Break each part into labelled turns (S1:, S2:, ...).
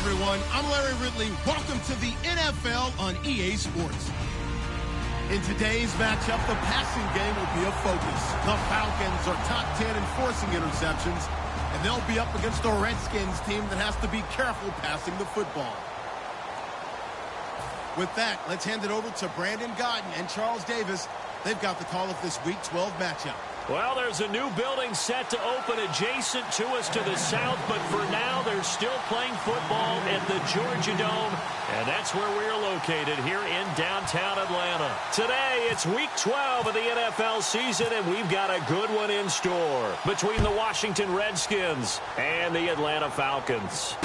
S1: everyone. I'm Larry Ridley. Welcome to the NFL on EA Sports. In today's matchup, the passing game will be a focus. The Falcons are top 10 in forcing interceptions, and they'll be up against a Redskins team that has to be careful passing the football. With that, let's hand it over to Brandon Godden and Charles Davis. They've got the call of this Week 12 matchup.
S2: Well, there's a new building set to open adjacent to us to the south, but for now, they're still playing football at the Georgia Dome, and that's where we're located here in downtown Atlanta. Today, it's Week 12 of the NFL season, and we've got a good one in store between the Washington Redskins and the Atlanta Falcons.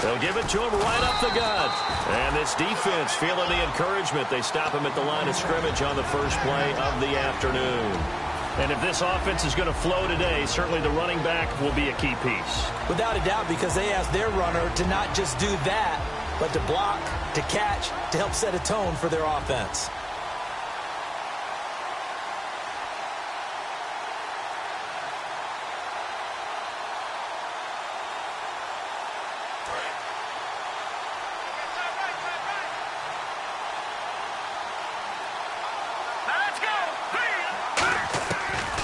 S2: They'll give it to him right up the gut. And this defense feeling the encouragement. They stop him at the line of scrimmage on the first play of the afternoon. And if this offense is going to flow today, certainly the running back will be a key piece.
S3: Without a doubt, because they asked their runner to not just do that, but to block, to catch, to help set a tone for their offense.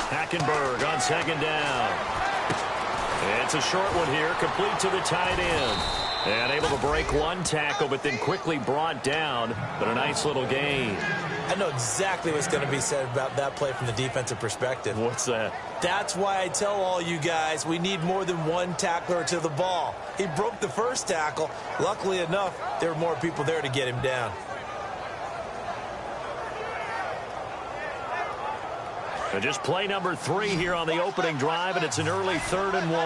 S2: Hackenberg on second down. It's a short one here, complete to the tight end. And able to break one tackle, but then quickly brought down. But a nice little gain.
S3: I know exactly what's going to be said about that play from the defensive perspective.
S2: What's that?
S3: That's why I tell all you guys we need more than one tackler to the ball. He broke the first tackle. Luckily enough, there were more people there to get him down.
S2: And just play number 3 here on the opening drive, and it's an early 3rd and 1.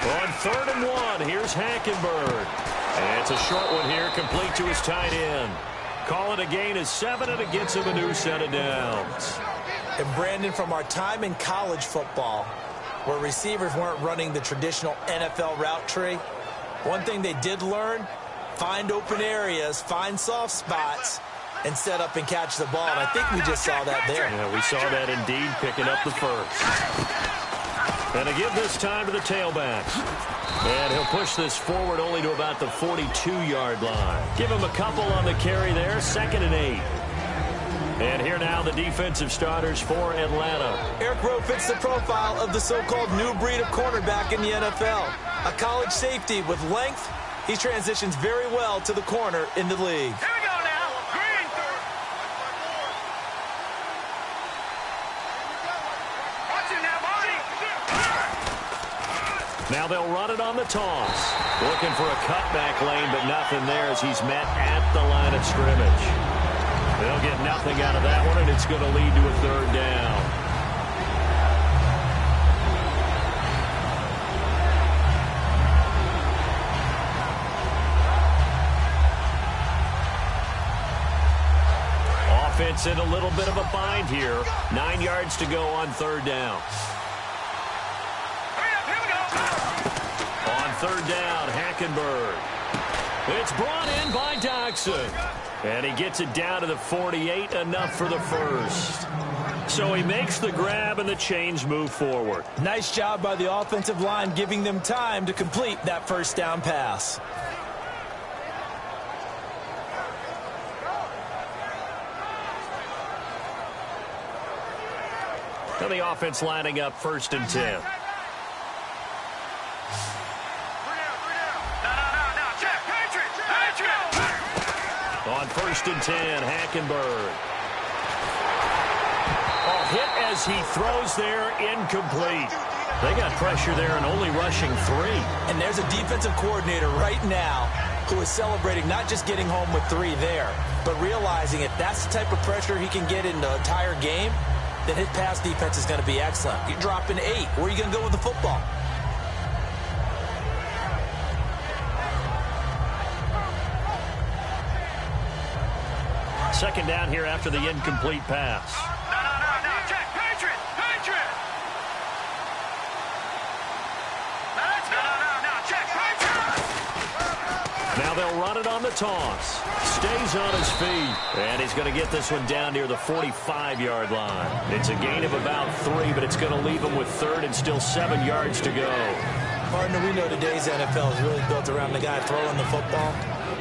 S2: On 3rd and 1, here's Hackenberg. And it's a short one here, complete to his tight end. Call it a gain of 7, and it gets him a new set of downs.
S3: And Brandon, from our time in college football, where receivers weren't running the traditional NFL route tree, one thing they did learn: find open areas, find soft spots, and set up and catch the ball. And I think we just saw that there.
S2: Yeah, we saw that indeed, picking up the first. And to give this time to the tailbacks. And he'll push this forward only to about the 42-yard line. Give him a couple on the carry there, 2nd and 8. And here now the defensive starters for Atlanta.
S3: Eric Rowe fits the profile of the so-called new breed of cornerback in the NFL. A college safety with length. He transitions very well to the corner in the league.
S4: Here we go now. Green. Watch it now, Bonnie.
S2: Now they'll run it on the toss. Looking for a cutback lane, but nothing there as he's met at the line of scrimmage. They'll get nothing out of that one, and it's going to lead to a 3rd down. Offense in a little bit of a bind here. 9 yards to go on 3rd down.
S4: Here we go.
S2: On 3rd down, Hackenberg. It's brought in by Dodson. And he gets it down to the 48, enough for the first. So he makes the grab and the chains move forward.
S3: Nice job by the offensive line, giving them time to complete that first down pass.
S2: And the offense lining up 1st and 10. On 1st and 10, Hackenberg. A hit as he throws there, incomplete. They got pressure there and only rushing 3.
S3: And there's a defensive coordinator right now who is celebrating not just getting home with 3 there, but realizing if that's the type of pressure he can get in the entire game, then his pass defense is going to be excellent. You're dropping 8. Where are you going to go with the football?
S2: Second down here after the incomplete pass.
S4: No. Check. Patriot. No. Check. Patriot.
S2: Now they'll run it on the toss. Stays on his feet. And he's going to get this one down near the 45-yard line. It's a gain of about 3, but it's going to leave him with 3rd and still 7 yards to go.
S3: Partner, we know today's NFL is really built around the guy throwing the football.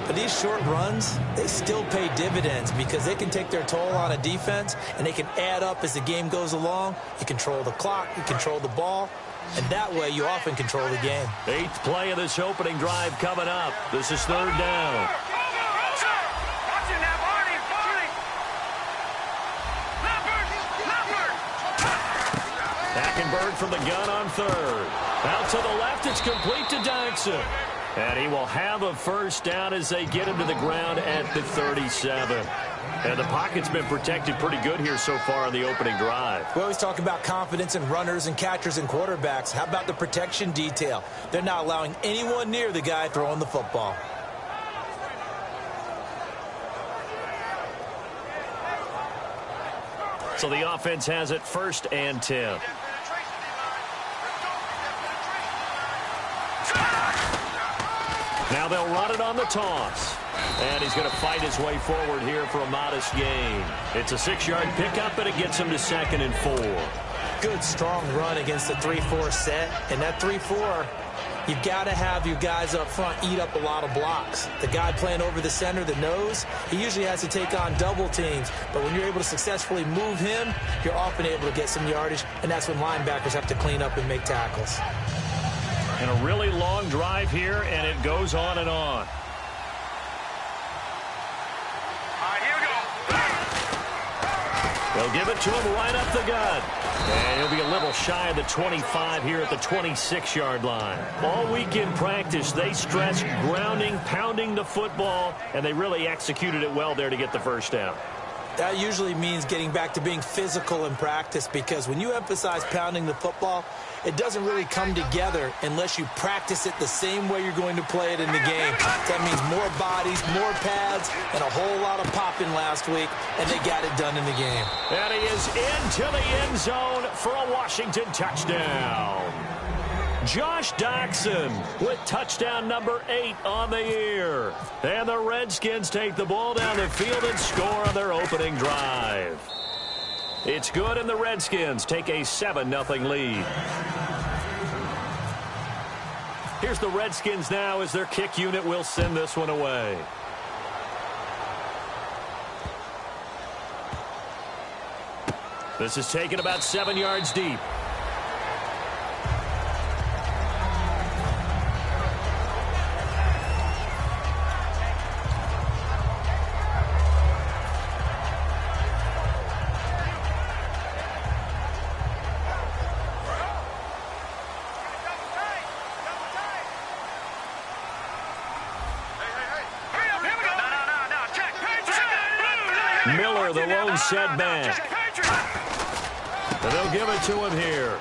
S3: But these short runs, they still pay dividends because they can take their toll on a defense and they can add up as the game goes along. You control the clock, you control the ball, and that way you often control the game.
S2: 8th play of this opening drive coming up. This is 3rd down.
S4: Watching now, Barney.
S2: Hackenberg from the gun on 3rd. Out to the left, it's complete to Dodson. And he will have a first down as they get him to the ground at the 37. And the pocket's been protected pretty good here so far on the opening drive.
S3: We always talk about confidence in runners and catchers and quarterbacks. How about the protection detail? They're not allowing anyone near the guy throwing the football.
S2: So the offense has it 1st and 10. Now they'll run it on the toss. And he's going to fight his way forward here for a modest gain. It's a 6-yard pickup, and it gets him to 2nd and 4.
S3: Good, strong run against the 3-4 set. And that 3-4, you've got to have your guys up front eat up a lot of blocks. The guy playing over the center, the nose, he usually has to take on double teams. But when you're able to successfully move him, you're often able to get some yardage, and that's when linebackers have to clean up and make tackles.
S2: And a really long drive here, and it goes on and on.
S4: All right, here we go.
S2: They'll give it to him right up the gut. And he'll be a little shy of the 25 here at the 26-yard line. All week in practice, they stress grounding, pounding the football, and they really executed it well there to get the first down.
S3: That usually means getting back to being physical in practice, because when you emphasize pounding the football, it doesn't really come together unless you practice it the same way you're going to play it in the game. That means more bodies, more pads, and a whole lot of popping last week, and they got it done in the game.
S2: And he is into the end zone for a Washington touchdown. Josh Doctson with touchdown number 8 on the year. And the Redskins take the ball down the field and score on their opening drive. It's good, and the Redskins take a 7-0 lead. Here's the Redskins now as their kick unit will send this one away. This is taken about 7 yards deep. Miller, the lone setback. And they'll give it to him here.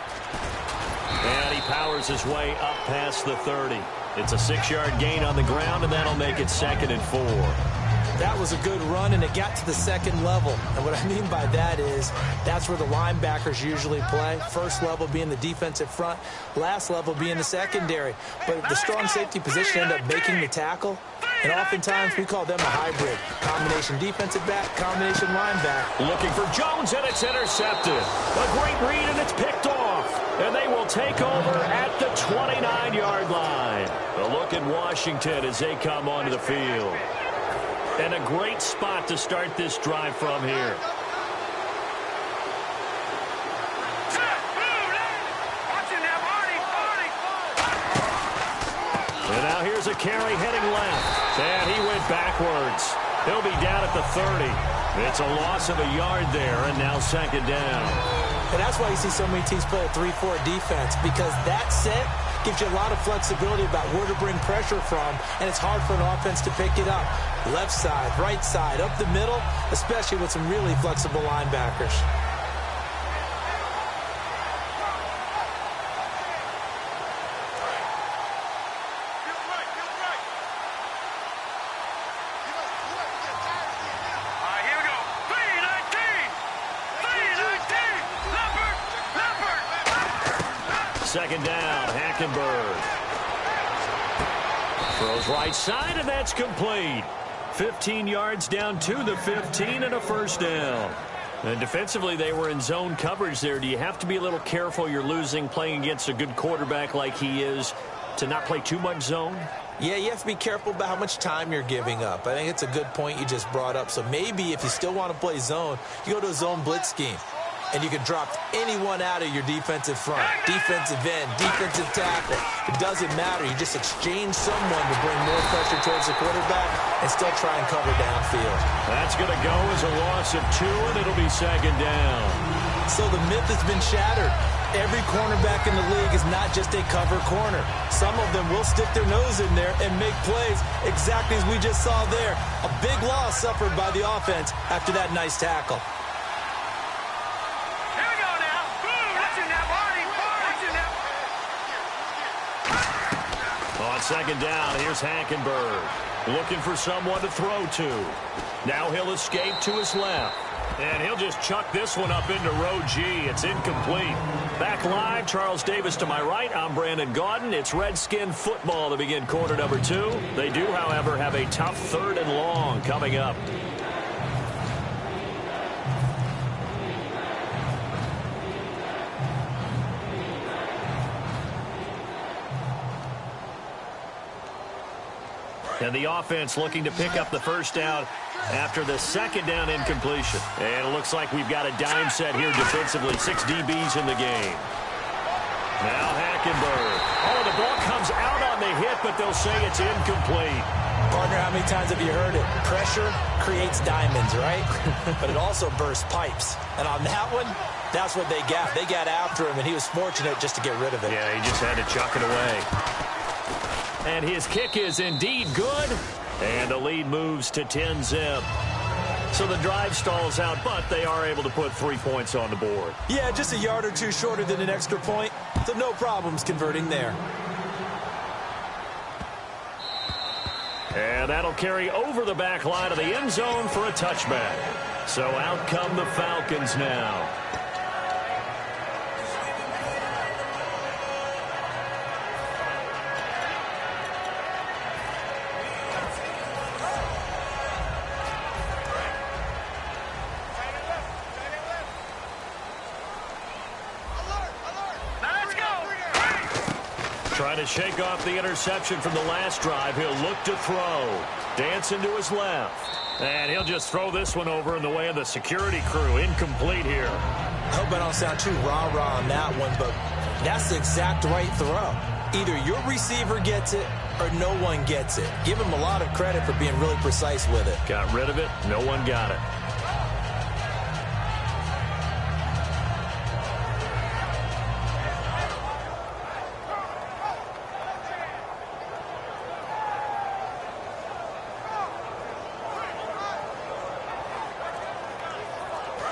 S2: And he powers his way up past the 30. It's a 6-yard gain on the ground, and that'll make it 2nd and 4.
S3: That was a good run, and it got to the second level. And what I mean by that is that's where the linebackers usually play. First level being the defensive front, last level being the secondary. But the strong safety position ended up making the tackle. And oftentimes we call them a hybrid. Combination defensive back, combination linebacker.
S2: Looking for Jones, and it's intercepted. A great read, and it's picked off. And they will take over at the 29-yard line. A look at Washington as they come onto the field. And a great spot to start this drive from here. And now here's a carry heading left. And he went backwards. He'll be down at the 30. It's a loss of a yard there, and now 2nd down.
S3: And that's why you see so many teams play a 3-4 defense, because that set gives you a lot of flexibility about where to bring pressure from, and it's hard for an offense to pick it up. Left side, right side, up the middle, especially with some really flexible linebackers.
S2: Second down, Hackenberg. Throws right side, and that's complete. 15 yards down to the 15 and a first down. And defensively, they were in zone coverage there. Do you have to be a little careful? You're losing playing against a good quarterback like he is to not play too much zone?
S3: Yeah, you have to be careful about how much time you're giving up. I think it's a good point you just brought up. So maybe if you still want to play zone, you go to a zone blitz scheme. And you can drop anyone out of your defensive front, defensive end, defensive tackle. It doesn't matter. You just exchange someone to bring more pressure towards the quarterback and still try and cover downfield.
S2: That's going to go as a loss of 2, and it'll be second down.
S3: So the myth has been shattered. Every cornerback in the league is not just a cover corner. Some of them will stick their nose in there and make plays exactly as we just saw there. A big loss suffered by the offense after that nice tackle.
S2: On second down, here's Hackenberg. Looking for someone to throw to. Now he'll escape to his left. And he'll just chuck this one up into row G. It's incomplete. Back live, Charles Davis to my right. I'm Brandon Gaudin. It's Redskin football to begin quarter number 2. They do, however, have a tough 3rd and long coming up. And the offense looking to pick up the first down after the second down incompletion. And it looks like we've got a dime set here defensively. 6 DBs in the game. Now Hackenberg. Oh, the ball comes out on the hit, but they'll say it's incomplete.
S3: Partner, how many times have you heard it? Pressure creates diamonds, right? But it also bursts pipes. And on that one, that's what they got. They got after him, and he was fortunate just to get rid of it.
S2: Yeah, he just had to chuck it away. And his kick is indeed good. And the lead moves to 10-zip. So the drive stalls out, but they are able to put 3 points on the board.
S3: Yeah, just a yard or two shorter than an extra point. So no problems converting there.
S2: And that'll carry over the back line of the end zone for a touchback. So out come the Falcons now. Trying to shake off the interception from the last drive. He'll look to throw. Dancing to his left. And he'll just throw this one over in the way of the security crew. Incomplete here.
S3: I hope I don't sound too rah-rah on that one, but that's the exact right throw. Either your receiver gets it or no one gets it. Give him a lot of credit for being really precise with it.
S2: Got rid of it. No one got it.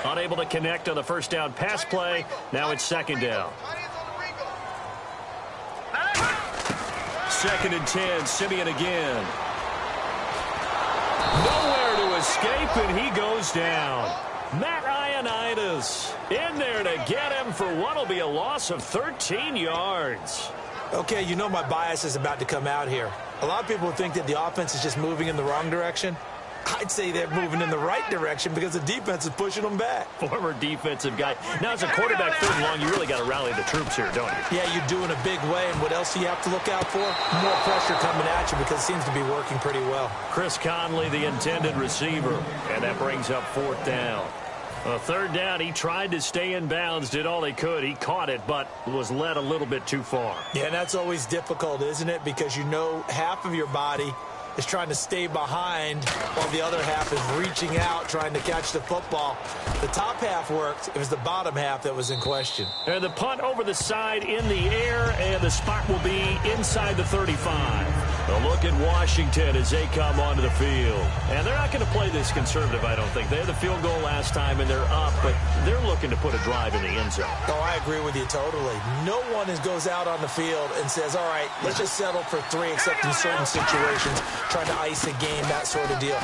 S2: Unable to connect on the first down pass play. Now it's second down. 2nd and 10. Simeon again. Nowhere to escape, and he goes down. Matt Ioannidis in there to get him for what will be a loss of 13 yards.
S3: Okay, you know my bias is about to come out here. A lot of people think that the offense is just moving in the wrong direction. I'd say they're moving in the right direction because the defense is pushing them back.
S2: Former defensive guy. Now, as a quarterback 3rd and long, you really got to rally the troops here, don't you?
S3: Yeah, you do in a big way. And what else do you have to look out for? More pressure coming at you because it seems to be working pretty well.
S2: Chris Conley, the intended receiver. And that brings up 4th down. 3rd down, he tried to stay in bounds, did all he could. He caught it, but was led a little bit too far.
S3: Yeah, and that's always difficult, isn't it? Because you know half of your body is trying to stay behind while the other half is reaching out, trying to catch the football. The top half worked. It was the bottom half that was in question.
S2: And the punt over the side in the air, and the spot will be inside the 35. A look at Washington as they come onto the field. And they're not going to play this conservative, I don't think. They had the field goal last time, and they're up, but they're looking to put a drive in the end zone.
S3: Oh, I agree with you totally. No one goes out on the field and says, all right, let's just settle for 3, except in certain situations, trying to ice a game, that sort of deal.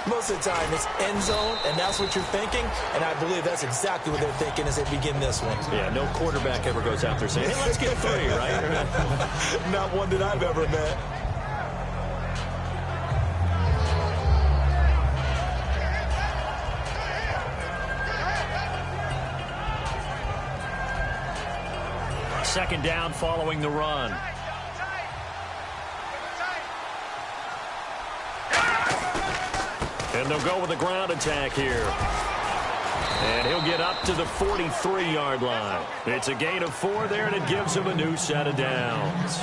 S3: Most of the time, it's end zone, and that's what you're thinking, and I believe that's exactly what they're thinking as they begin this one.
S2: Yeah, no quarterback ever goes out there saying, hey, let's get 3, right?
S3: Not one that I've ever met.
S2: Second down following the run. And they'll go with a ground attack here. And he'll get up to the 43-yard line. It's a gain of 4 there, and it gives him a new set of downs.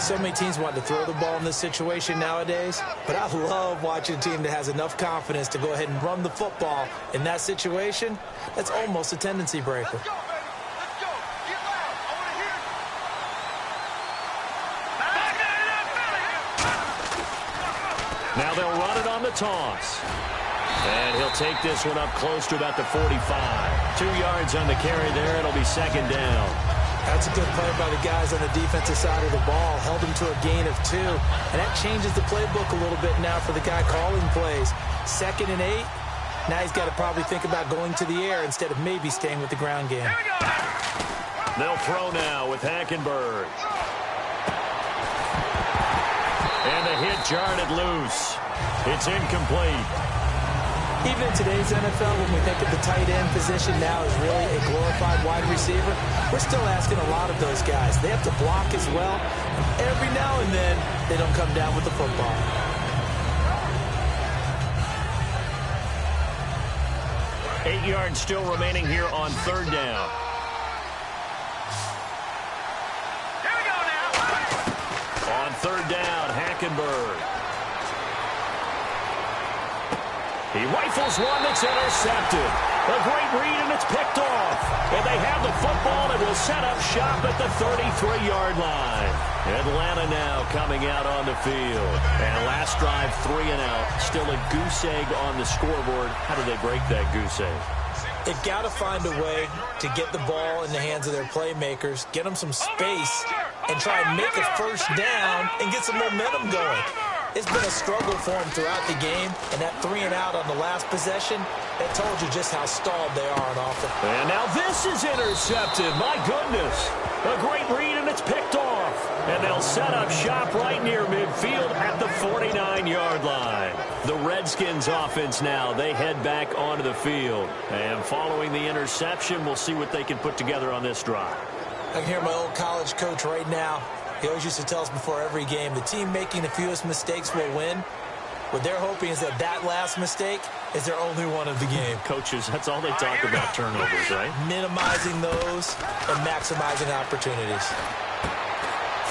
S3: So many teams want to throw the ball in this situation nowadays, but I love watching a team that has enough confidence to go ahead and run the football in that situation. That's almost a tendency breaker.
S2: Now they'll run it on the toss. And he'll take this one up close to about the 45. 2 yards on the carry there. It'll be second down.
S3: That's a good play by the guys on the defensive side of the ball. Held him to a gain of 2. And that changes the playbook a little bit now for the guy calling plays. 2nd and 8. Now he's got to probably think about going to the air instead of maybe staying with the ground game.
S2: They'll throw now with Hackenberg. And the hit jarred it loose. It's incomplete.
S3: Even in today's NFL, when we think of the tight end position now as really a glorified wide receiver, we're still asking a lot of those guys. They have to block as well. Every now and then, they don't come down with the football.
S2: Eight yards still remaining here on third down.
S4: Here we go now.
S2: On third down, Hackenberg. He rifles one that's intercepted. A great read, and it's picked off. And they have the football and will set up shop at the 33-yard line. Atlanta now coming out on the field. And last drive, 3 and out. Still a goose egg on the scoreboard. How do they break that goose egg?
S3: They've got to find a way to get the ball in the hands of their playmakers, get them some space, and try and make a first down and get some momentum going. It's been a struggle for them throughout the game, and that 3 and out on the last possession, that told you just how stalled they are on offense.
S2: And now this is intercepted. My goodness. A great read, and it's picked off. And they'll set up shop right near midfield at the 49-yard line. The Redskins offense now, they head back onto the field. And following the interception, we'll see what they can put together on this drive.
S3: I can hear my old college coach right now. He always used to tell us before every game, the team making the fewest mistakes will win. What they're hoping is that that last mistake is their only one of the game.
S2: Coaches, that's all they talk about, turnovers, right?
S3: Minimizing those and maximizing opportunities.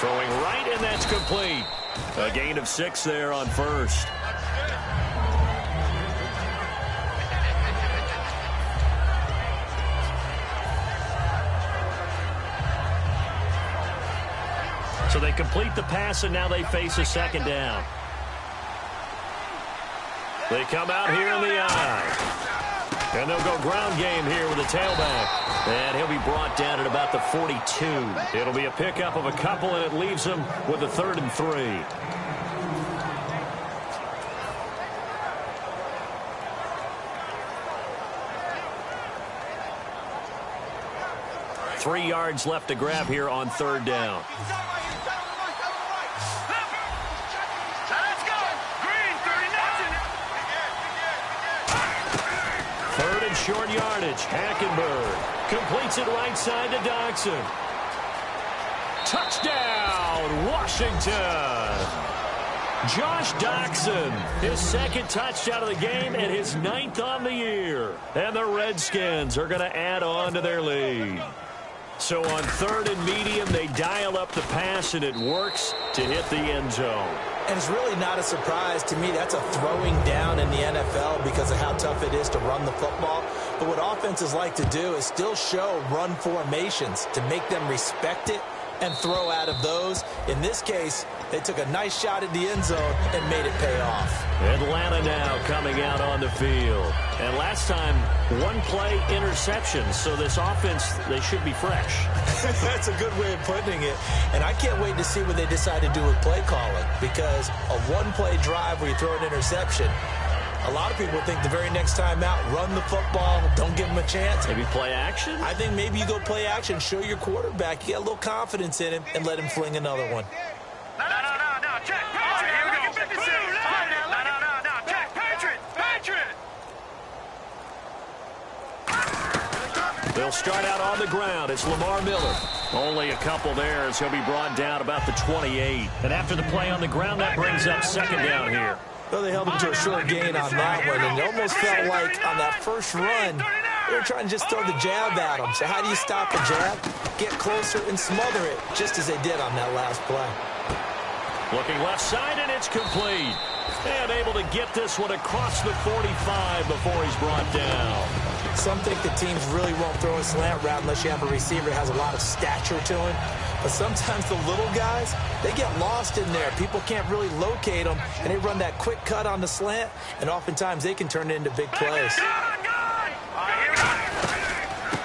S2: Throwing right, and that's complete. A gain of 6 there on first. So they complete the pass, and now they face a second down. They come out here in the eye. And they'll go ground game here with a tailback. And he'll be brought down at about the 42. It'll be a pickup of a couple, and it leaves him with a 3rd and 3. Three yards left to grab here on third down. Third and short yardage. Hackenberg completes it right side to Dodson. Touchdown, Washington. Josh Dodson, his 2nd touchdown of the game and his 9th on the year. And the Redskins are going to add on to their lead. So on 3rd and medium, they dial up the pass, and it works to hit the end zone.
S3: And it's really not a surprise to me. That's a throwing down in the NFL because of how tough it is to run the football. But what offenses like to do is still show run formations to make them respect it and throw out of those. In this case, they took a nice shot at the end zone and made it pay off.
S2: Atlanta now coming out on the field. And last time, one play interception. So this offense, they should be fresh.
S3: That's a good way of putting it. And I can't wait to see what they decide to do with play calling, because a one-play drive where you throw an interception, a lot of people think the very next time out, run the football, don't give them a chance.
S2: Maybe play action?
S3: I think maybe you go play action, show your quarterback, you get a little confidence in him, and let him fling another one.
S4: No, check. Here we go. No, check. Patriot.
S2: They'll start out on the ground. It's Lamar Miller. Only a couple there as he'll be brought down about the 28. And after the play on the ground, that brings up second down here.
S3: Well, they held him to a short gain on that one, and it almost felt like on that first run, they were trying to just throw the jab at him. So how do you stop the jab? Get closer and smother it, just as they did on that last play.
S2: Looking left side, and it's complete. And able to get this one across the 45 before he's brought down.
S3: Some think the teams really won't throw a slant route unless you have a receiver that has a lot of stature to him. But sometimes the little guys, they get lost in there. People can't really locate them, and they run that quick cut on the slant, and oftentimes they can turn it into big plays.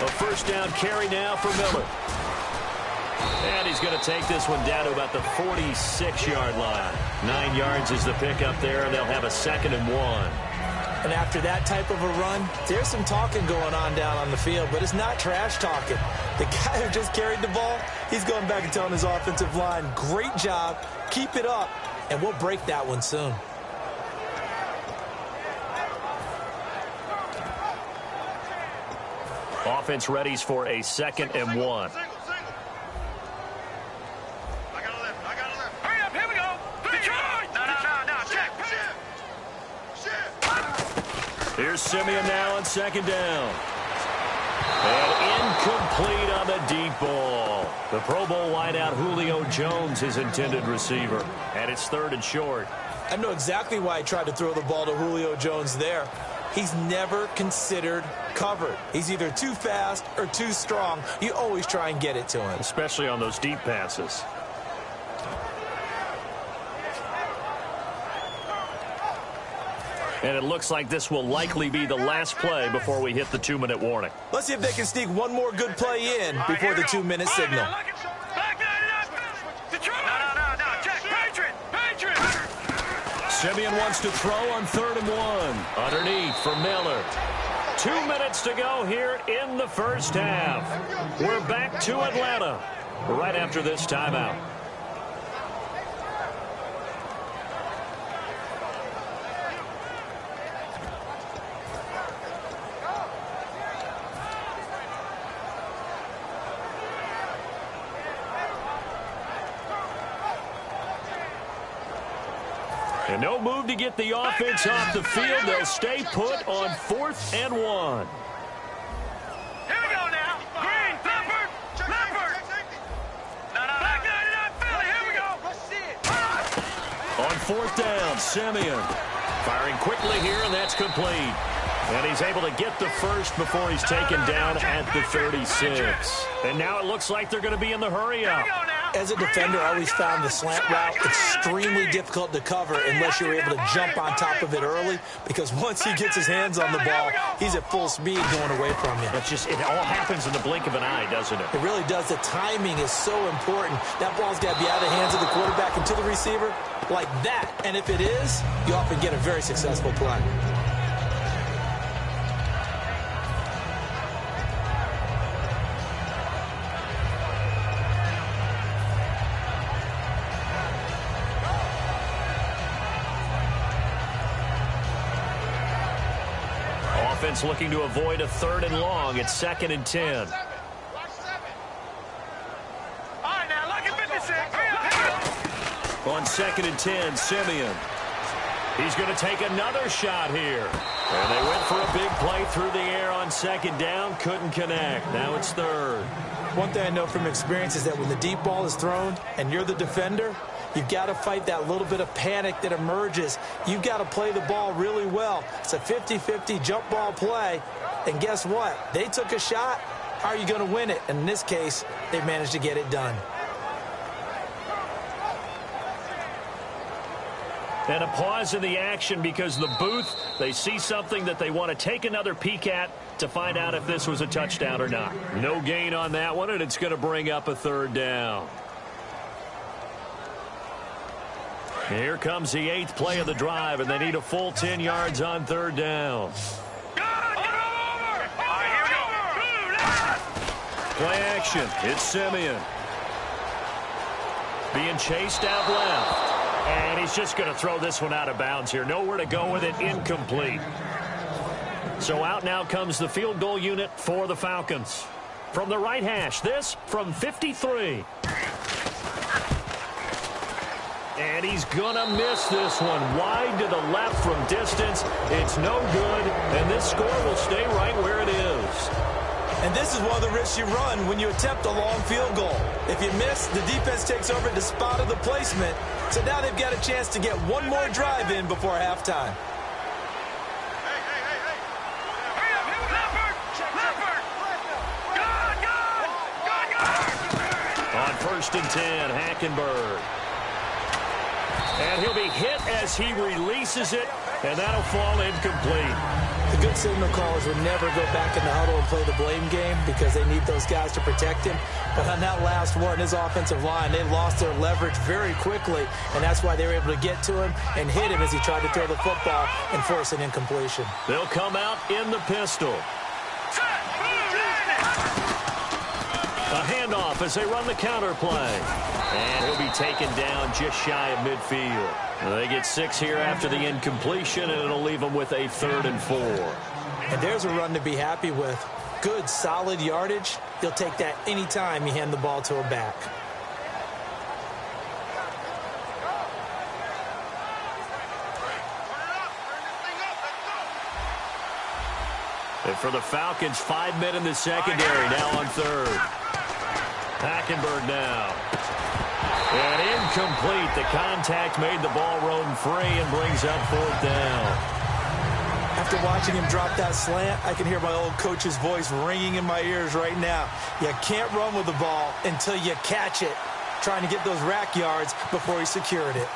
S2: A first down carry now for Miller. And he's going to take this one down to about the 46-yard line. 9 yards is the pickup there, and they'll have a 2nd and 1.
S3: And after that type of a run, there's some talking going on down on the field, but it's not trash talking. The guy who just carried the ball, he's going back and telling his offensive line, great job, keep it up, and we'll break that one soon.
S2: Offense readies for a 2nd and 1.
S4: Hurry up, here we go. Detroit. No, check.
S2: Here's Simeon now on 2nd down. And incomplete on the deep ball. The Pro Bowl wideout Julio Jones, his intended receiver. And it's 3rd and short.
S3: I know exactly why he tried to throw the ball to Julio Jones there. He's never considered covered. He's either too fast or too strong. You always try and get it to him.
S2: Especially on those deep passes. And it looks like this will likely be the last play before we hit the 2-minute warning.
S3: Let's see if they can sneak one more good play in before the 2-minute signal.
S2: Simeon wants to throw on 3rd and 1. Underneath for Miller. 2 minutes to go here in the first half. We're back to Atlanta right after this timeout. And no move to get the offense off the field. They'll stay put on 4th and 1.
S4: Here we go now. Green, Leopard. No, back 99, Philly. Here we go.
S2: On 4th down, Simeon firing quickly here, and that's complete. And he's able to get the first before he's taken down at the 36. And now it looks like they're going to be in the hurry up.
S3: As a defender, I always found the slant route extremely difficult to cover unless you're able to jump on top of it early, because once he gets his hands on the ball, he's at full speed going away from you.
S2: It all happens in the blink of an eye, doesn't it?
S3: It really does. The timing is so important. That ball's got to be out of the hands of the quarterback and to the receiver like that. And if it is, you often get a very successful play.
S2: Offense looking to avoid a 3rd and long. It's 2nd and 10.
S4: All right, now, look at 56.
S2: On 2nd and 10, Simeon. He's going to take another shot here. And they went for a big play through the air on 2nd down. Couldn't connect. Now it's 3rd.
S3: One thing I know from experience is that when the deep ball is thrown and you're the defender, You've got to fight that little bit of panic that emerges. You've got to play the ball really well. It's a 50-50 jump ball play. And guess what? They took a shot. How are you going to win it? And in this case, they managed to get it done.
S2: And a pause in the action because the booth, they see something that they want to take another peek at to find out if this was a touchdown or not. No gain on that one, and it's going to bring up a third down. Here comes the 8th play of the drive, and they need a full 10 yards on third down. Play action. It's Simeon. Being chased out left. And he's just going to throw this one out of bounds here. Nowhere to go with it. Incomplete. So out now comes the field goal unit for the Falcons. From the right hash, this from 53. And he's going to miss this one. Wide to the left from distance. It's no good. And this score will stay right where it is.
S3: And this is one of the risks you run when you attempt a long field goal. If you miss, the defense takes over the spot of the placement. So now they've got a chance to get one more drive in before halftime.
S2: On 1st and 10, Hackenberg. And he'll be hit as he releases it, and that'll fall incomplete.
S3: The good signal callers would never go back in the huddle and play the blame game because they need those guys to protect him. But on that last one, his offensive line, they lost their leverage very quickly, and that's why they were able to get to him and hit him as he tried to throw the football and force an incompletion.
S2: They'll come out in the pistol. A handoff as they run the counter play. And he'll be taken down just shy of midfield. They get 6 here after the incompletion, and it'll leave them with a 3rd and 4.
S3: And there's a run to be happy with. Good, solid yardage. You'll take that anytime you hand the ball to a back.
S2: And for the Falcons, 5 men in the secondary now on 3rd. Hackenberg now. And incomplete. The contact made the ball roam free and brings up 4th down.
S3: After watching him drop that slant, I can hear my old coach's voice ringing in my ears right now. You can't run with the ball until you catch it. Trying to get those rack yards before he secured it.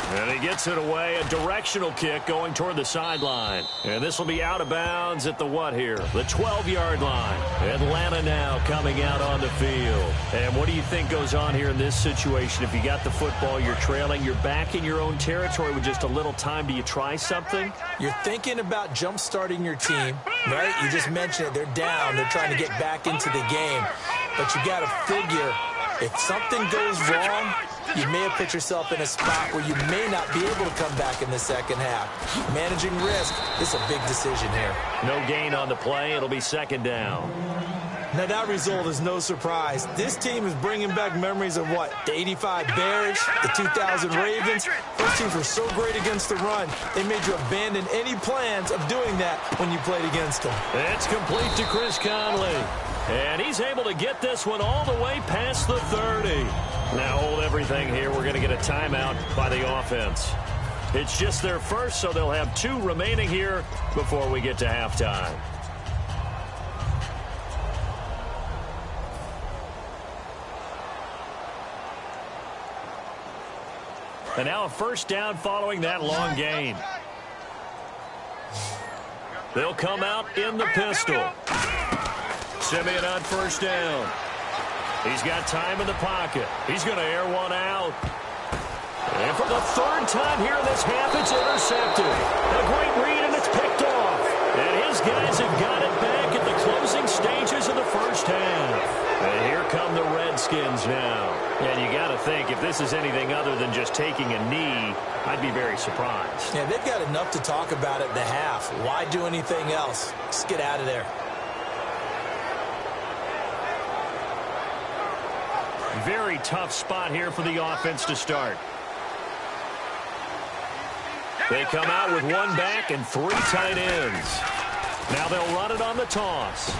S2: And he gets it away, a directional kick going toward the sideline. And this will be out of bounds at the what here? The 12-yard line. Atlanta now coming out on the field. And what do you think goes on here in this situation? If you got the football, you're trailing, you're back in your own territory with just a little time. Do you try something?
S3: You're thinking about jump-starting your team, right? You just mentioned it. They're down. They're trying to get back into the game. But you got to figure if something goes wrong, you may have put yourself in a spot where you may not be able to come back in the second half. Managing risk is a big decision here.
S2: No gain on the play. It'll be 2nd down.
S3: Now, that result is no surprise. This team is bringing back memories of what? The 85 Bears, the 2000 Ravens. Those teams were so great against the run, they made you abandon any plans of doing that when you played against them.
S2: It's complete to Chris Conley. And he's able to get this one all the way past the 30. Now hold everything here. We're going to get a timeout by the offense. It's just their first, so they'll have 2 remaining here before we get to halftime. And now a 1st down following that long gain. They'll come out in the pistol. Simeon on 1st down. He's got time in the pocket. He's going to air one out. And for the 3rd time here in this half, it's intercepted. A great read, and it's picked off. And his guys have got it back at the closing stages of the 1st half. And here come the Redskins now. And you got to think, if this is anything other than just taking a knee, I'd be very surprised.
S3: Yeah, they've got enough to talk about at the half. Why do anything else? Just get out of there.
S2: Very tough spot here for the offense to start. They come out with 1 back and 3 tight ends. Now they'll run it on the toss.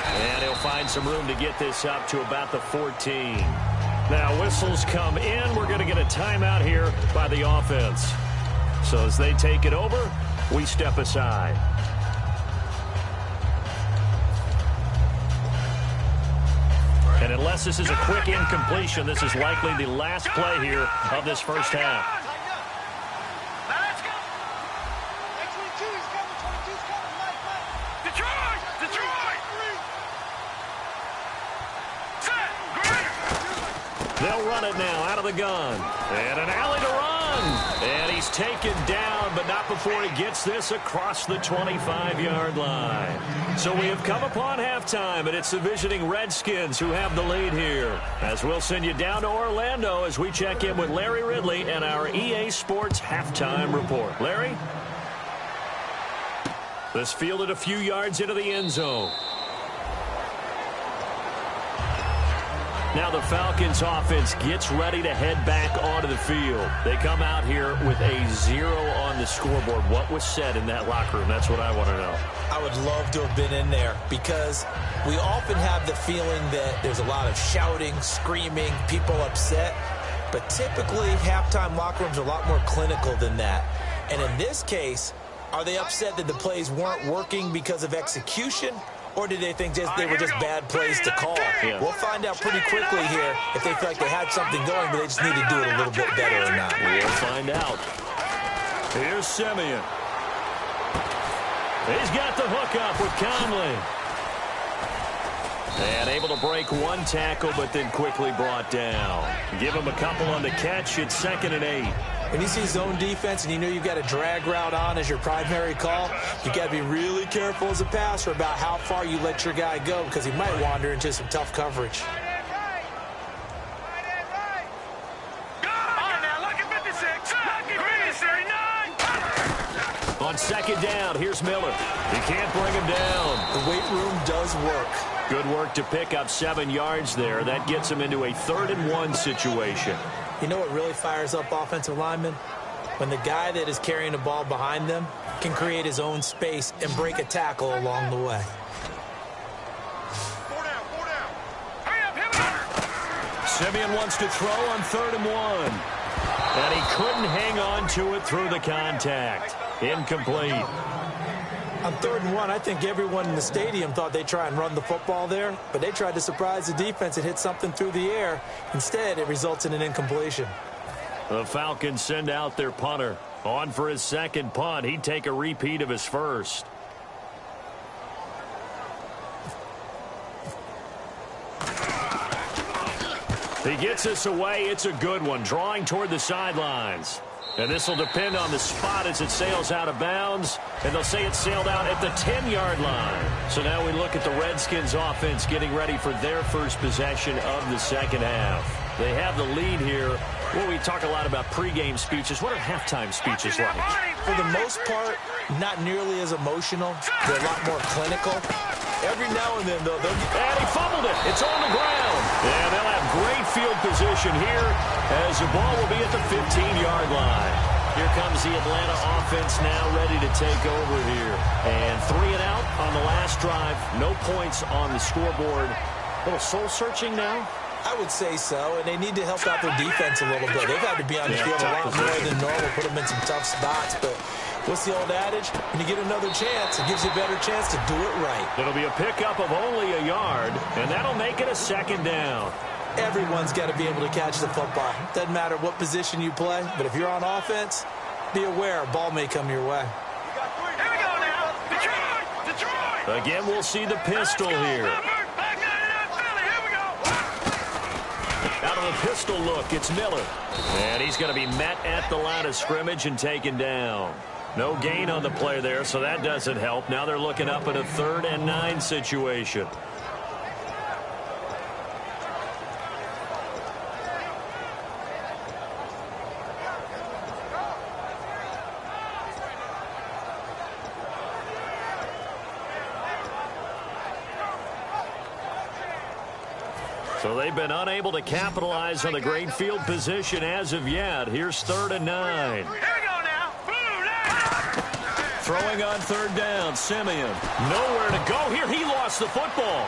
S2: And he'll find some room to get this up to about the 14. Now whistles come in. We're going to get a timeout here by the offense. So as they take it over, we step aside. And unless this is a quick incompletion, this is likely the last play here of this first half. They'll run it now out of the gun. And an alley to run. And he's taken down, but not before he gets this across the 25-yard line. So we have come upon halftime, and it's the visiting Redskins who have the lead here. As we'll send you down to Orlando as we check in with Larry Ridley and our EA Sports halftime report. Larry? This fielded a few yards into the end zone. Now the Falcons offense gets ready to head back onto the field. They come out here with a 0 on the scoreboard. What was said in that locker room? That's what I want to know.
S3: I would love to have been in there because we often have the feeling that there's a lot of shouting, screaming, people upset. But typically, halftime locker rooms are a lot more clinical than that. And in this case, are they upset that the plays weren't working because of execution? Or did they think they were just bad plays to call?
S2: Yeah.
S3: We'll find out pretty quickly here if they feel like they had something going, but they just need to do it a little bit better or not.
S2: We'll find out. Here's Simeon. He's got the hook up with Conley. And able to break one tackle, but then quickly brought down. Give him a couple on the catch. It's 2nd and 8.
S3: When you see zone defense and you know you've got a drag route on as your primary call, you got to be really careful as a passer about how far you let your guy go because he might wander into some tough coverage.
S2: On 2nd down, here's Miller. He can't bring him down.
S3: The weight room does work.
S2: Good work to pick up 7 yards there. That gets him into a 3rd and 1 situation.
S3: You know what really fires up offensive linemen? When the guy that is carrying the ball behind them can create his own space and break a tackle along the way.
S2: Simeon wants to throw on 3rd and 1. And he couldn't hang on to it through the contact. Incomplete.
S3: On 3rd and 1, I think everyone in the stadium thought they'd try and run the football there, but they tried to surprise the defense and hit something through the air. Instead, it results in an incompletion.
S2: The Falcons send out their punter. On for his 2nd punt. He'd take a repeat of his first. He gets us away. It's a good one. Drawing toward the sidelines. And this will depend on the spot as it sails out of bounds. And they'll say it sailed out at the 10-yard line. So now we look at the Redskins offense getting ready for their first possession of the second half. They have the lead here. Well, we talk a lot about pregame speeches. What are halftime speeches like?
S3: For the most part, not nearly as emotional. They're a lot more clinical. Every now and then, though, they'll get...
S2: And he fumbled it. It's on the ground. And they'll have great field position here as the ball will be at the 15-yard line. Here comes the Atlanta offense now ready to take over here. And 3 and out on the last drive. No points on the scoreboard. A little soul-searching now.
S3: I would say so, and they need to help out their defense a little bit. They've had to be on the field a lot more than normal, put them in some tough spots. But what's the old adage? When you get another chance, it gives you a better chance to do it right.
S2: It'll be a pickup of only a yard, and that'll make it a 2nd down.
S3: Everyone's got to be able to catch the football. Doesn't matter what position you play, but if you're on offense, be aware a ball may come your way.
S4: Here we go now. Detroit!
S2: Again, we'll see the pistol here. Out of the pistol look, it's Miller. And he's going to be met at the line of scrimmage and taken down. No gain on the play there, so that doesn't help. Now they're looking up at a 3rd and 9 situation. So they've been unable to capitalize on the great field position as of yet. Here's 3rd and 9.
S4: Here we go now.
S2: Throwing on third down, Simeon. Nowhere to go here. He lost the football.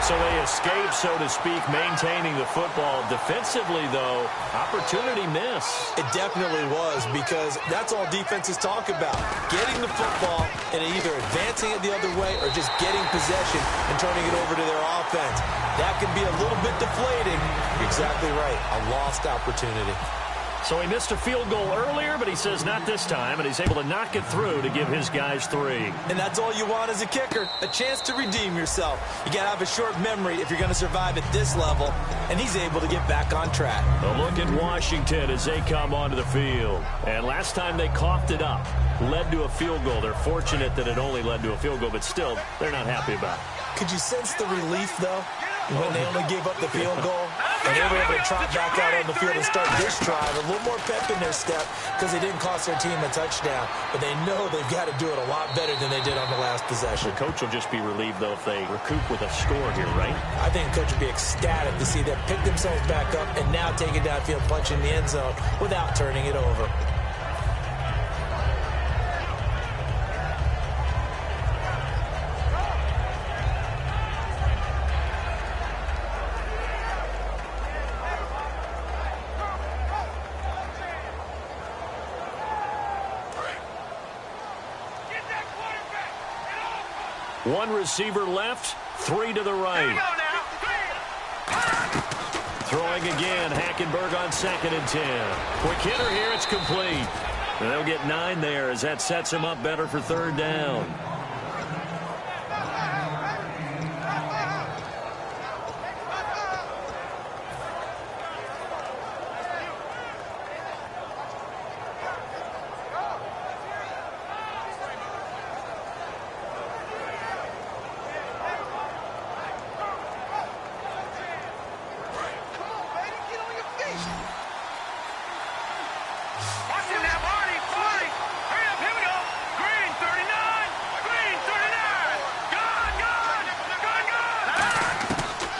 S2: So they escape, so to speak, maintaining the football. Defensively, though, opportunity miss.
S3: It definitely was, because that's all defenses talk about. Getting the football and either advancing it the other way or just getting possession and turning it over to their offense. That can be a little bit deflating. You're exactly right. A lost opportunity.
S2: So he missed a field goal earlier, but he says not this time, and he's able to knock it through to give his guys 3.
S3: And that's all you want as a kicker, a chance to redeem yourself. You got to have a short memory if you're going to survive at this level, and he's able to get back on track.
S2: A look at Washington as they come onto the field. And last time they coughed it up, led to a field goal. They're fortunate that it only led to a field goal, but still, they're not happy about it.
S3: Could you sense the relief, though, when they only gave up the field goal? And they were able to trot back out on the field and start this drive. A little more pep in their step because they didn't cost their team a touchdown. But they know they've got to do it a lot better than they did on the last possession.
S2: The coach will just be relieved, though, if they recoup with a score here, right?
S3: I think the coach will be ecstatic to see them pick themselves back up and now take it downfield, punch in the end zone without turning it over.
S2: One receiver left, 3 to the right. Throwing again, Hackenberg on 2nd and 10. Quick hitter here, it's complete. And they'll get 9 there as that sets him up better for 3rd down.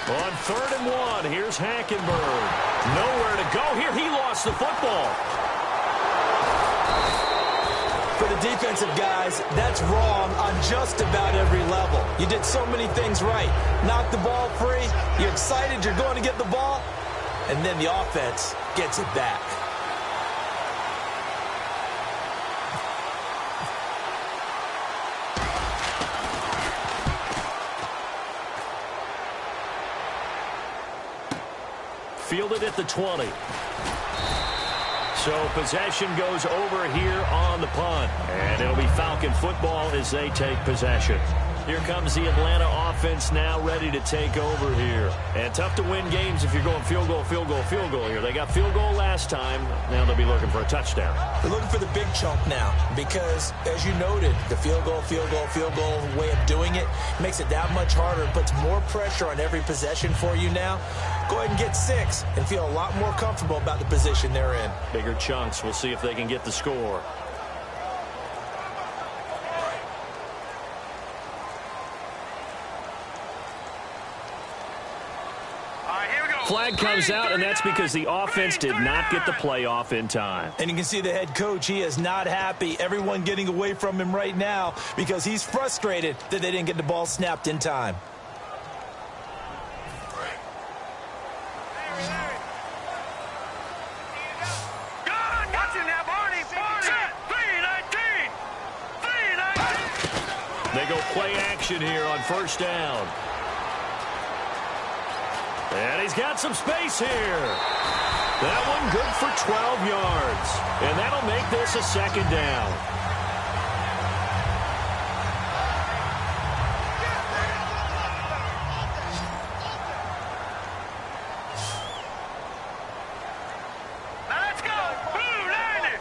S2: On 3rd and 1, here's Hackenberg. Nowhere to go here. He lost the football.
S3: For the defensive guys, that's wrong on just about every level. You did so many things right. Knock the ball free. You're excited you're going to get the ball. And then the offense gets it back.
S2: Fielded at the 20. So possession goes over here on the punt. And it'll be Falcon football as they take possession. Here comes the Atlanta offense now ready to take over here. And tough to win games if you're going field goal, field goal, field goal here. They got field goal last time. Now they'll be looking for a touchdown.
S3: They're looking for the big chunk now because, as you noted, the field goal way of doing it makes it that much harder and puts more pressure on every possession for you now. Go ahead and get 6 and feel a lot more comfortable about the position they're in.
S2: Bigger chunks. We'll see if they can get the score. Flag comes out, and that's because the offense did not get the play off in time.
S3: And you can see the head coach, he is not happy. Everyone getting away from him right now because he's frustrated that they didn't get the ball snapped in time.
S2: They go play action here on 1st down. And he's got some space here. That one good for 12 yards. And that'll make this a 2nd down.
S4: Let's go. Blue, landed.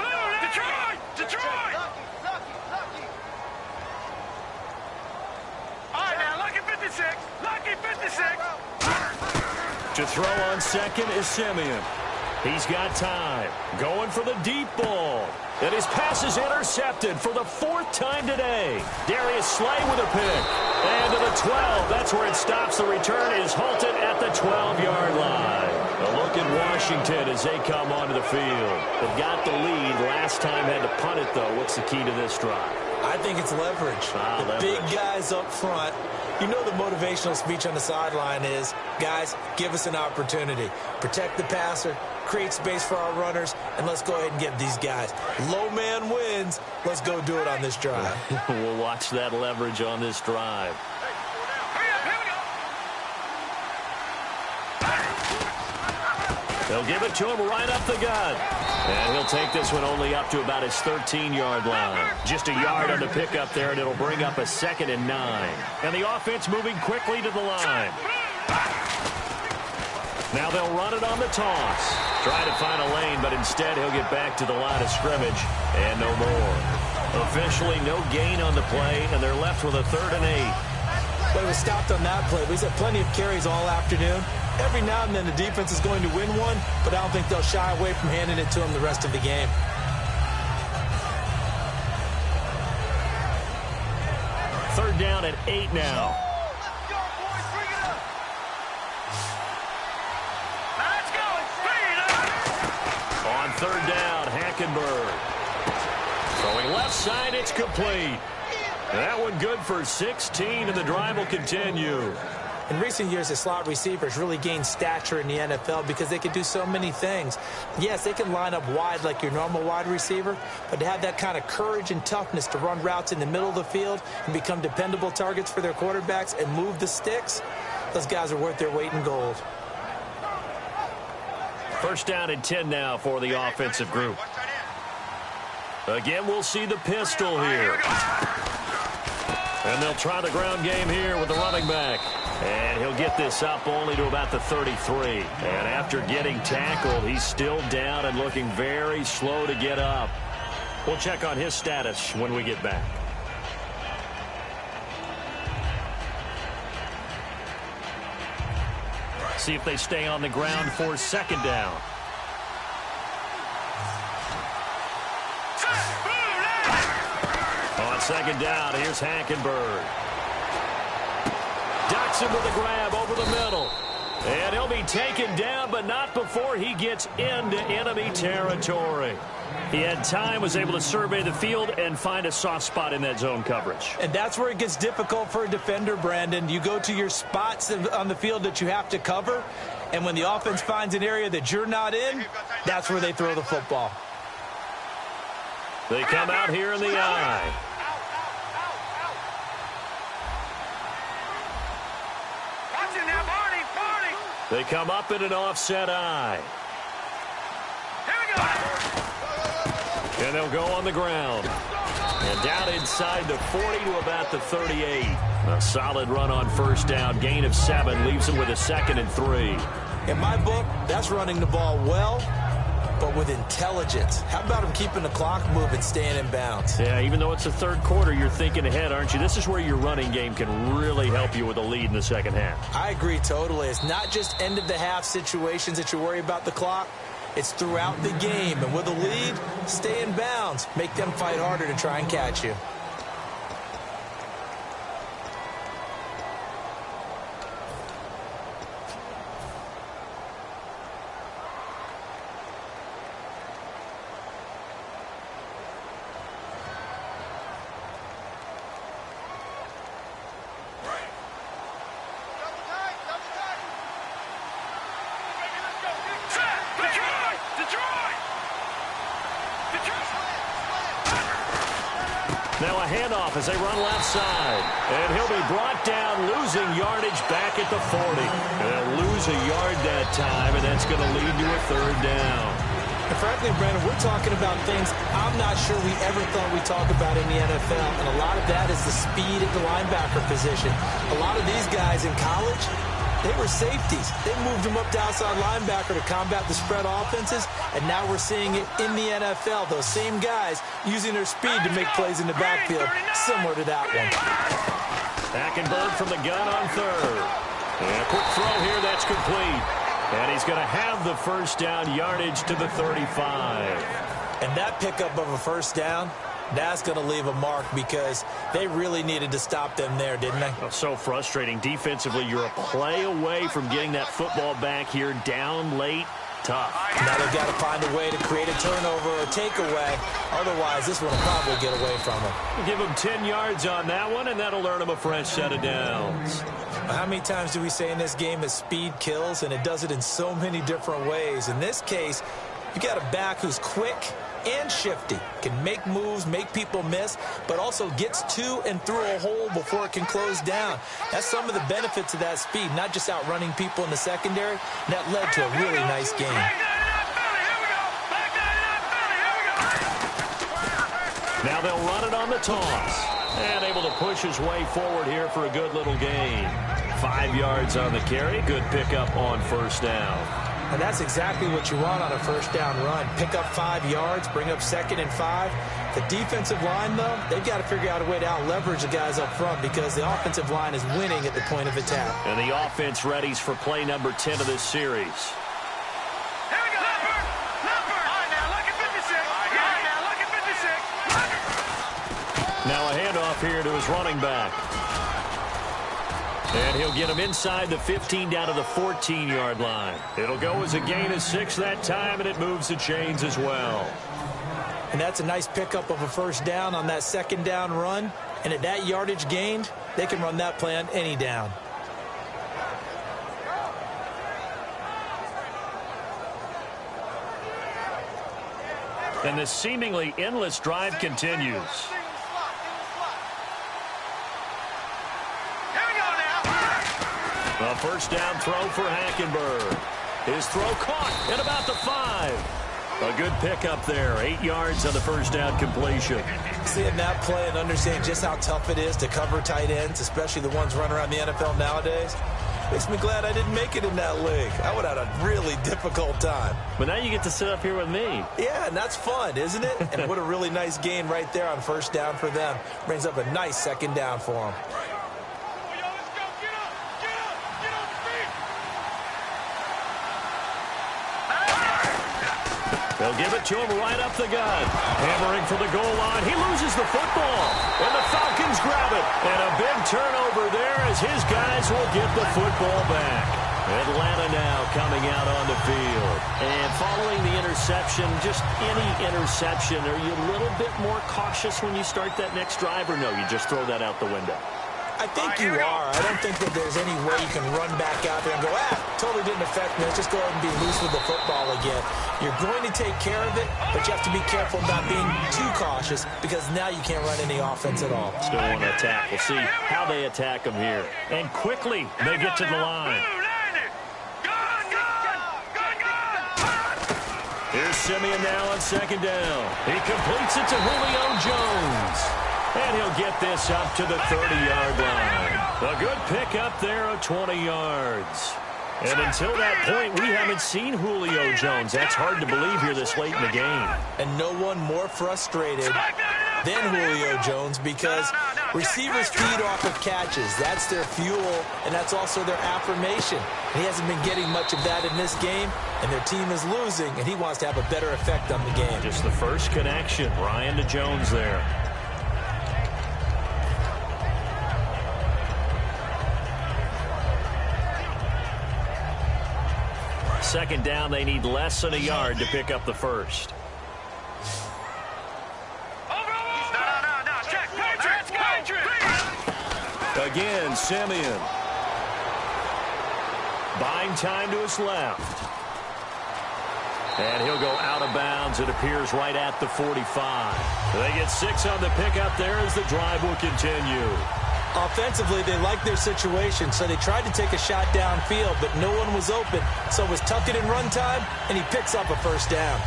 S4: Blue, Detroit. Detroit. All right, now, Lucky 56. Lucky 56.
S2: To throw on 2nd is Simeon. He's got time. Going for the deep ball. And his pass is intercepted for the 4th time today. Darius Slay with a pick. And to the 12. That's where it stops. The return is halted at the 12-yard line. A look at Washington as they come onto the field. They've got the lead. Last time had to punt it, though. What's the key to this drive?
S3: I think it's leverage. The big guys up front. You know the motivational speech on the sideline is, guys, give us an opportunity. Protect the passer, create space for our runners, and let's go ahead and get these guys. Low man wins. Let's go do it on this drive.
S2: We'll watch that leverage on this drive. They'll give it to him right up the gut. And he'll take this one only up to about his 13-yard line. Just a yard on the pickup there, and it'll bring up a 2nd and 9. And the offense moving quickly to the line. Now they'll run it on the toss. Try to find a lane, but instead he'll get back to the line of scrimmage. And no more. Officially no gain on the play, and they're left with a 3rd and 8.
S3: But it was stopped on that play. We've had plenty of carries all afternoon. Every now and then the defense is going to win one, but I don't think they'll shy away from handing it to him the rest of the game.
S2: Third down at 8 now.
S4: Let's go. Bring it up.
S2: On 3rd down, Hackenberg. Throwing left side, it's complete. That one good for 16, and the drive will continue.
S3: In recent years, the slot receivers really gained stature in the NFL because they can do so many things. Yes, they can line up wide like your normal wide receiver, but to have that kind of courage and toughness to run routes in the middle of the field and become dependable targets for their quarterbacks and move the sticks, those guys are worth their weight in gold.
S2: First down and 10 now for the offensive group. Again, we'll see the pistol here. And they'll try the ground game here with the running back. And he'll get this up only to about the 33. And after getting tackled, he's still down and looking very slow to get up. We'll check on his status when we get back. See if they stay on the ground for 2nd down. On 2nd down, here's Hackenberg. Ducks him with a grab over the middle. And he'll be taken down, but not before he gets into enemy territory. He had time, was able to survey the field and find a soft spot in that zone coverage.
S3: And that's where it gets difficult for a defender, Brandon. You go to your spots on the field that you have to cover, and when the offense finds an area that you're not in, that's where they throw the football.
S2: They come out here in the eye. They come up in an offset eye. And they'll go on the ground. And down inside the 40 to about the 38. A solid run on 1st down. Gain of 7 leaves them with a 2nd and 3.
S3: In my book, that's running the ball well, but with intelligence. How about him keeping the clock moving, staying in bounds?
S2: Yeah, even though it's the 3rd quarter, you're thinking ahead, aren't you? This is where your running game can really help you with a lead in the 2nd half.
S3: I agree totally. It's not just end-of-the-half situations that you worry about the clock. It's throughout the game. And with a lead, stay in bounds. Make them fight harder to try and catch you.
S2: Now a handoff as they run left side. And he'll be brought down, losing yardage back at the 40. They'll lose a yard that time, and that's going to lead to a 3rd down.
S3: And frankly, Brandon, we're talking about things I'm not sure we ever thought we'd talk about in the NFL. And a lot of that is the speed at the linebacker position. A lot of these guys in college, they were safeties. They moved them up to outside linebacker to combat the spread offenses, and now we're seeing it in the NFL. Those same guys using their speed to make plays in the backfield, similar to that one.
S2: Hackenberg from the gun on 3rd. And a quick throw here, that's complete. And he's going to have the 1st down, yardage to the 35.
S3: And that pickup of a 1st down, that's going to leave a mark because they really needed to stop them there, didn't they?
S2: Oh, so frustrating. Defensively, you're a play away from getting that football back here down late. tough.
S3: Now they've got to find a way to create a turnover or takeaway. Otherwise, this one will probably get away from them.
S2: Give them 10 yards on that one, and that'll earn them a fresh set of downs.
S3: How many times do we say in this game that speed kills, and it does it in so many different ways? In this case, you got a back who's quick and shifty, can make moves, make people miss, but also gets to and through a hole before it can close down. That's some of the benefits of that speed, not just outrunning people in the secondary. That led to a really nice game.
S2: Now they'll run it on the toss. And able to push his way forward here for a good little gain. 5 yards on the carry. Good pickup on first down.
S3: And that's exactly what you want on a first down run. Pick up 5 yards, bring up 2nd and 5. The defensive line, though, they've got to figure out a way to out-leverage the guys up front because the offensive line is winning at the point of attack.
S2: And the offense readies for play number 10 of this series. Now a handoff here to his running back. And he'll get him inside the 15 down to the 14-yard line. It'll go as a gain of 6 that time, and it moves the chains as well.
S3: And that's a nice pickup of a first down on that 2nd down run. And at that yardage gained, they can run that play on any down.
S2: And the seemingly endless drive continues. A first down throw for Hackenberg. His throw caught at about the 5. A good pickup there. 8 yards on the first down completion.
S3: Seeing that play and understanding just how tough it is to cover tight ends, especially the ones running around the NFL nowadays, makes me glad I didn't make it in that league. I would have had a really difficult time.
S2: But now you get to sit up here with me.
S3: Yeah, and that's fun, isn't it? And what a really nice gain right there on first down for them. Brings up a nice 2nd down for them.
S2: They'll give it to him right up the gut. Hammering for the goal line. He loses the football. And the Falcons grab it. And a big turnover there as his guys will get the football back. Atlanta now coming out on the field. And following the interception, just any interception, are you a little bit more cautious when you start that next drive, or no, you just throw that out the window?
S3: I think you are. I don't think that there's any way you can run back out there and go, totally didn't affect me. Let's just go ahead and be loose with the football again. You're going to take care of it, but you have to be careful about being too cautious because now you can't run any offense at all.
S2: Still want to attack. We'll see how they attack him here. And quickly, they get to the line. Here's Simeon now on 2nd down. He completes it to Julio Jones. And he'll get this up to the 30-yard line. A good pickup there of 20 yards. And until that point, we haven't seen Julio Jones. That's hard to believe here this late in the game.
S3: And no one more frustrated than Julio Jones because receivers feed off of catches. That's their fuel, and that's also their affirmation. And he hasn't been getting much of that in this game, and their team is losing, and he wants to have a better effect on the game.
S2: Just the first connection. Ryan to Jones there. Second down, they need less than a yard to pick up the first. Again, Simeon. Buying time to his left. And he'll go out of bounds, it appears, right at the 45. They get 6 on the pickup there as the drive will continue.
S3: Offensively, they like their situation, so they tried to take a shot downfield, but no one was open. So it was tuck it in run time, and he picks up a first down.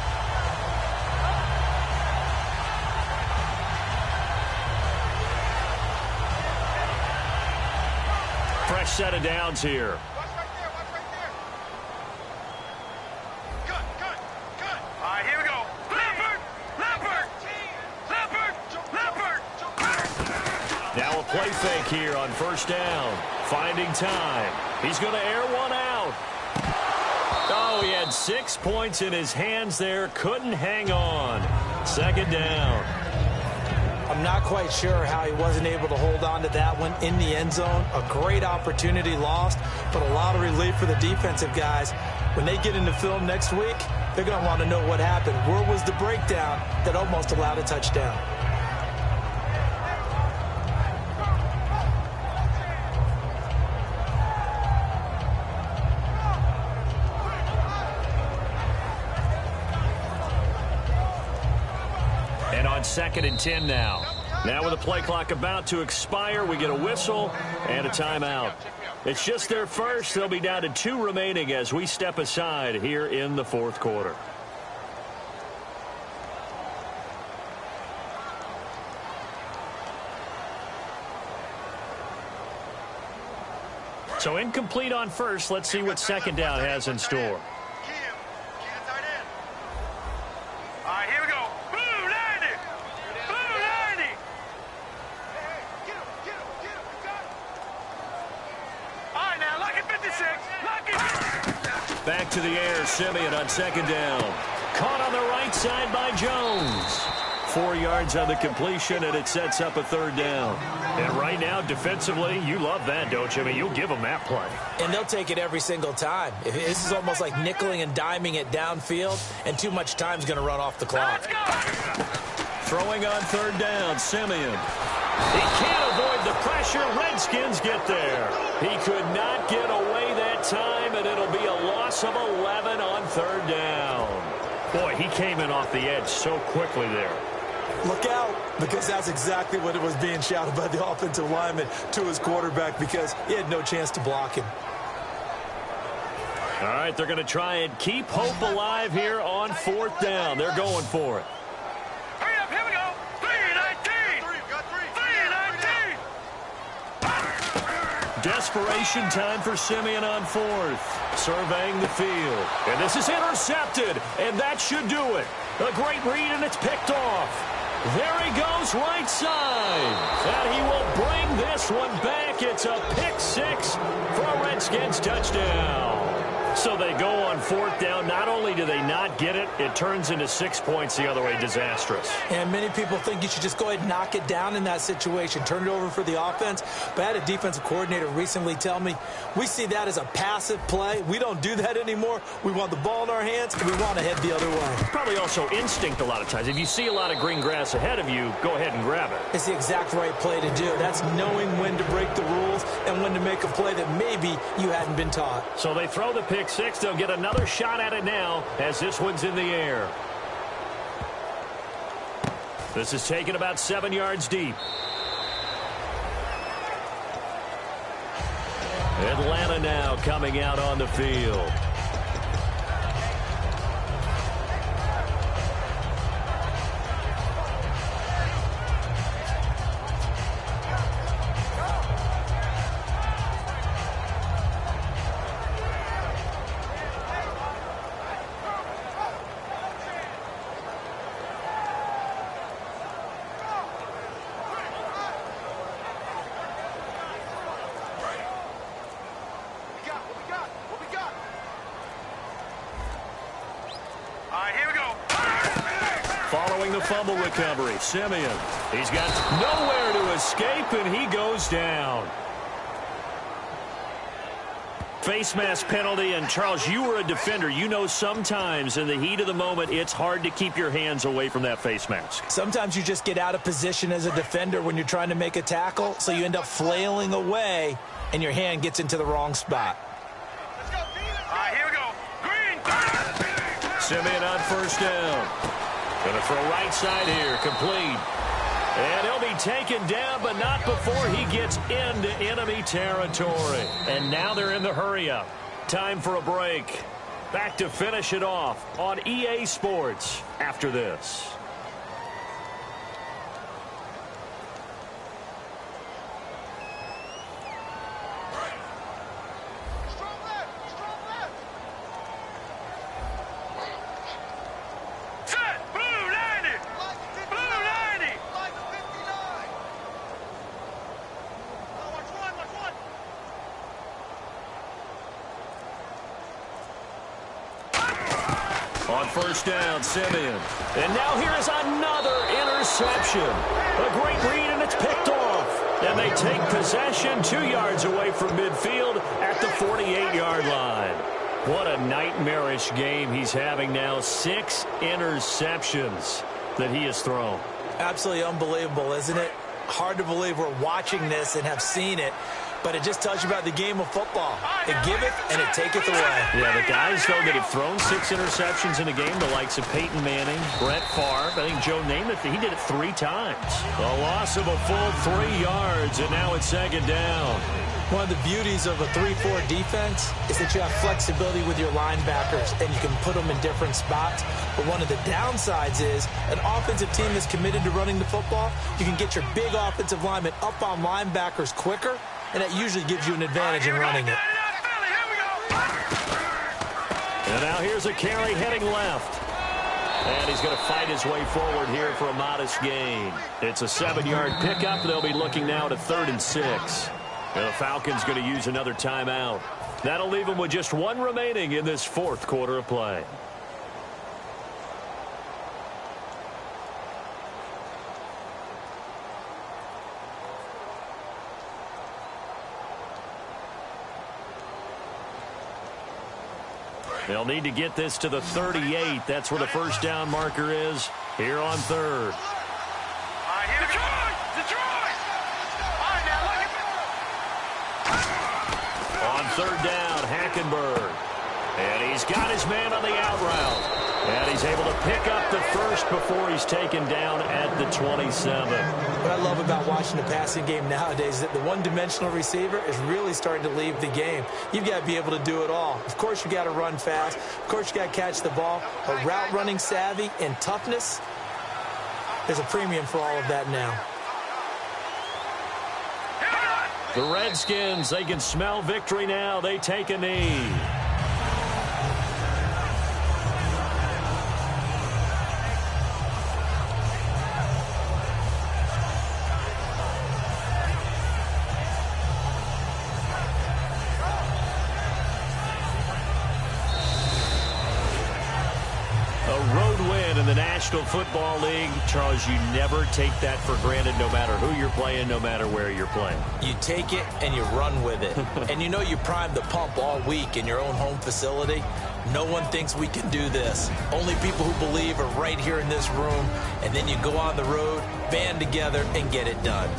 S2: Fresh set of downs here. Now a play fake here on first down. Finding time. He's going to air one out. Oh, he had 6 points in his hands there. Couldn't hang on. Second down.
S3: I'm not quite sure how he wasn't able to hold on to that one in the end zone. A great opportunity lost, but a lot of relief for the defensive guys. When they get into film next week, they're going to want to know what happened. Where was the breakdown that almost allowed a touchdown?
S2: And on 2nd and 10 now. Now with the play clock about to expire, we get a whistle and a timeout. It's just their first. They'll be down to 2 remaining as we step aside here in the 4th quarter. So incomplete on first. Let's see what 2nd down has in store. Back to the air, Simeon on 2nd down. Caught on the right side by Jones. 4 yards on the completion, and it sets up a 3rd down. And right now, defensively, you love that, don't you? I mean, you'll give them that play.
S3: And they'll take it every single time. This is almost like nickeling and diming it downfield, and too much time's going to run off the clock.
S2: Throwing on 3rd down, Simeon. He can't avoid the pressure. Redskins get there. He could not get away that time, and it'll be a loss of 11 on 3rd down. Boy, he came in off the edge so quickly there.
S3: Look out, because that's exactly what it was being shouted by the offensive lineman to his quarterback, because he had no chance to block him.
S2: All right, they're going to try and keep hope alive here on 4th down. They're going for it.
S4: Hurry up, here we go. 3-19. 3-19.
S2: Desperation time for Simeon on 4th. Surveying the field. And this is intercepted, and that should do it. A great read, and it's picked off. There he goes, right side. And he will bring this one back. It's a pick 6 for a Redskins touchdown. So they go on 4th down. Not only do they not get it, it turns into 6 points the other way. Disastrous.
S3: And many people think you should just go ahead and knock it down in that situation. Turn it over for the offense. But I had a defensive coordinator recently tell me, we see that as a passive play. We don't do that anymore. We want the ball in our hands, and we want to head the other way.
S2: Probably also instinct a lot of times. If you see a lot of green grass ahead of you, go ahead and grab it.
S3: It's the exact right play to do. That's knowing when to break the rules and when to make a play that maybe you hadn't been taught.
S2: So they throw the pick 6. They'll get another shot at it now as this one's in the air. This is taken about 7 yards deep. Atlanta now coming out on the field. Following the fumble recovery, Simeon. He's got nowhere to escape, and he goes down. Face mask penalty, and Charles, you were a defender. You know sometimes in the heat of the moment, it's hard to keep your hands away from that face mask.
S3: Sometimes you just get out of position as a defender when you're trying to make a tackle, so you end up flailing away, and your hand gets into the wrong spot.
S4: Let's go. All right, here we go. Green.
S2: Simeon on 1st down. Going to throw right side here, complete. And he'll be taken down, but not before he gets into enemy territory. And now they're in the hurry-up. Time for a break. Back to finish it off on EA Sports after this. On 1st down, Simeon. And now here is another interception. A great read, and it's picked off. And they take possession 2 yards away from midfield at the 48-yard line. What a nightmarish game he's having now. 6 interceptions that he has thrown.
S3: Absolutely unbelievable, isn't it? Hard to believe we're watching this and have seen it, but it just tells you about the game of football. It giveth and it taketh away.
S2: Yeah, the guys, though, that have thrown 6 interceptions in a game, the likes of Peyton Manning, Brett Favre, I think Joe Namath, he did it 3 times. A loss of a full 3 yards, and now it's 2nd down.
S3: One of the beauties of a 3-4 defense is that you have flexibility with your linebackers, and you can put them in different spots. But one of the downsides is an offensive team that's committed to running the football, you can get your big offensive linemen up on linebackers quicker, and that usually gives you an advantage in running it.
S2: And now here's a carry heading left. And he's going to fight his way forward here for a modest gain. It's a 7-yard pickup. They'll be looking now to 3rd and 6. And the Falcons going to use another timeout. That'll leave them with just 1 remaining in this 4th quarter of play. They'll need to get this to the 38. That's where the first down marker is here on 3rd. On 3rd down, Hackenberg. And he's got his man on the out route. And he's able to pick up the first before he's taken down at the 27.
S3: What I love about watching the passing game nowadays is that the one-dimensional receiver is really starting to leave the game. You've got to be able to do it all. Of course, you got to run fast. Of course, you got to catch the ball. But route running savvy and toughness, there's a premium for all of that now.
S2: The Redskins, they can smell victory now. They take a knee. National Football League, Charles, you never take that for granted no matter who you're playing, no matter where you're playing.
S3: You take it and you run with it. And you know you primed the pump all week in your own home facility. No one thinks we can do this. Only people who believe are right here in this room. And then you go on the road, band together, and get it done.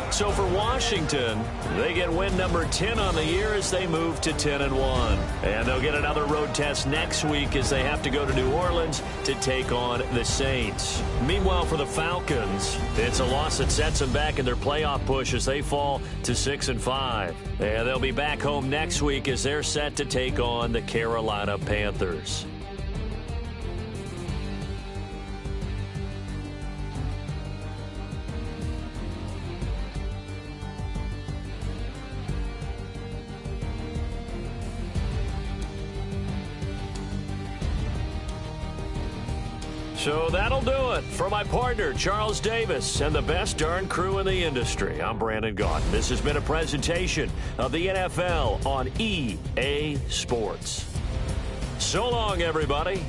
S2: So for Washington, they get win number 10 on the year as they move to 10-1. And they'll get another road test next week as they have to go to New Orleans to take on the Saints. Meanwhile, for the Falcons, it's a loss that sets them back in their playoff push as they fall to 6-5. And they'll be back home next week as they're set to take on the Carolina Panthers. So that'll do it for my partner, Charles Davis, and the best darn crew in the industry. I'm Brandon Gaudin. This has been a presentation of the NFL on EA Sports. So long, everybody.